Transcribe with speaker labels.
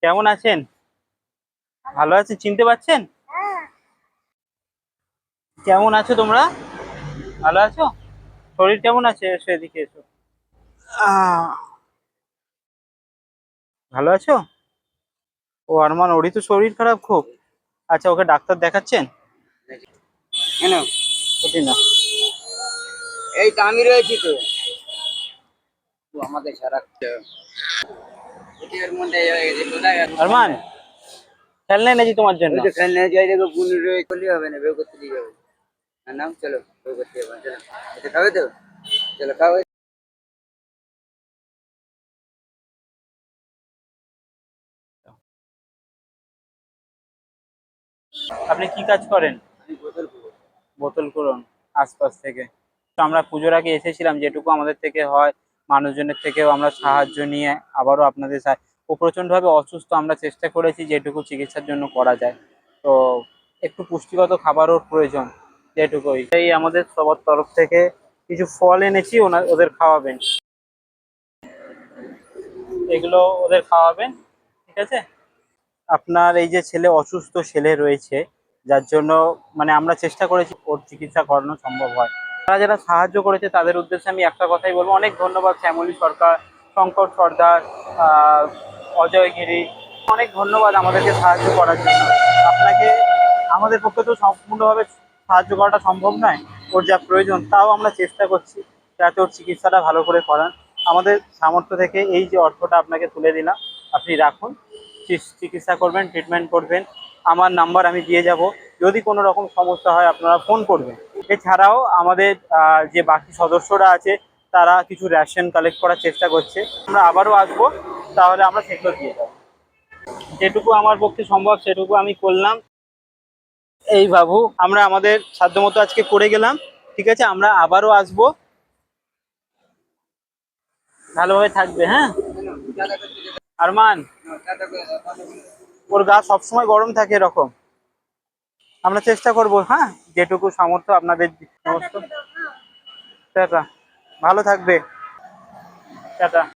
Speaker 1: কেমন আছেন? ভালো আছেন? চিনতে পারছেন? কেমন আছো তোমরা? ভালো আছো? শরীর কেমন আছে? এসো এদিকে এসো। আহ, ভালো আছো? ও আরমান, ওরই তো শরীর খারাপ খুব। আচ্ছা, ওকে ডাক্তার দেখাচ্ছেন?
Speaker 2: কেন?
Speaker 1: ওটি না।
Speaker 2: এই তো আমি রয়েছি তো। তো আমাকে সারা এর মধ্যে কোথায় গেল
Speaker 1: আরমান, খেলনা এনেছি তোমার জন্য।
Speaker 2: ওই তো খেলনে যাই দেখো বুনি রয়ে করলে হবে না, বের করতে দিয়ে যাবে। নাম চলো, বের করতে হবে, চলো এটা খাবে তো, চলো খাবে।
Speaker 1: আপনি কি কাজ করেন?
Speaker 2: আমি বোতল খাবো।
Speaker 1: বোতল করুন আশপাশ থেকে। তো আমরা পুজোর আগে এসেছিলাম, যেটুকু আমাদের থেকে হয় মানুষজনের থেকেও আমরা সাহায্য নিয়ে আবারও আপনাদের ও প্রচণ্ডভাবে অসুস্থ, আমরা চেষ্টা করেছি যেটুকু চিকিৎসার জন্য করা যায়। তো একটু পুষ্টিগত খাবারও প্রয়োজন, যেটুকুই। এই আমাদের সবার তরফ থেকে কিছু ফল এনেছি, ওদের খাওয়াবেন। এগুলো ওদের খাওয়াবেন, ঠিক আছে? আপনার এই যে ছেলে অসুস্থ ছেলে রয়েছে, যার জন্য মানে আমরা চেষ্টা করেছি ওর চিকিৎসা করানো সম্ভব হয়। তারা যারা সাহায্য করেছে তাদের উদ্দেশ্যে আমি একটা কথাই বলবো, অনেক ধন্যবাদ। শ্যামলী সরকার, শঙ্কর সর্দার, আহ, অজয় গিরি, অনেক ধন্যবাদ আমাদেরকে সাহায্য করার জন্য। আপনাকে, আমাদের পক্ষে তো সম্পূর্ণভাবে সাহায্য করাটা সম্ভব নয়, ওর যা প্রয়োজন তাও আমরা চেষ্টা করছি যাতে ওর চিকিৎসাটা ভালো করে করান। আমাদের সামর্থ্য থেকে এই যে অর্থটা আপনাকে তুলে দিলাম, আপনি রাখুন, চিকিৎসা করবেন, ট্রিটমেন্ট করবেন। আমার নাম্বার আমি দিয়ে যাব, যদি কোনো রকম সমস্যা হয় আপনারা ফোন করবেন। এছাড়াও আমাদের যে বাকি সদস্যরা আছে তারা কিছু রেশন কালেক্ট করার চেষ্টা করছে, আমরা আবারও আসবো, তাহলে আমরা সেগুলো দিয়ে যাবো। যেটুকু আমার পক্ষে সম্ভব সেটুকু আমি করলাম। এই বাবু, আমরা আমাদের সাধ্যমতো আজকে করে গেলাম, ঠিক আছে? আমরা আবারও আসবো, ভালোভাবে থাকবে, হ্যাঁ? আরমান, ওর গা সবসময় গরম থাকে এরকম, আমরা চেষ্টা করব, হ্যাঁ, যেটুকু সামর্থ্য আপনাদের সমস্ত। টাটা, ভালো থাকবে। টাটা।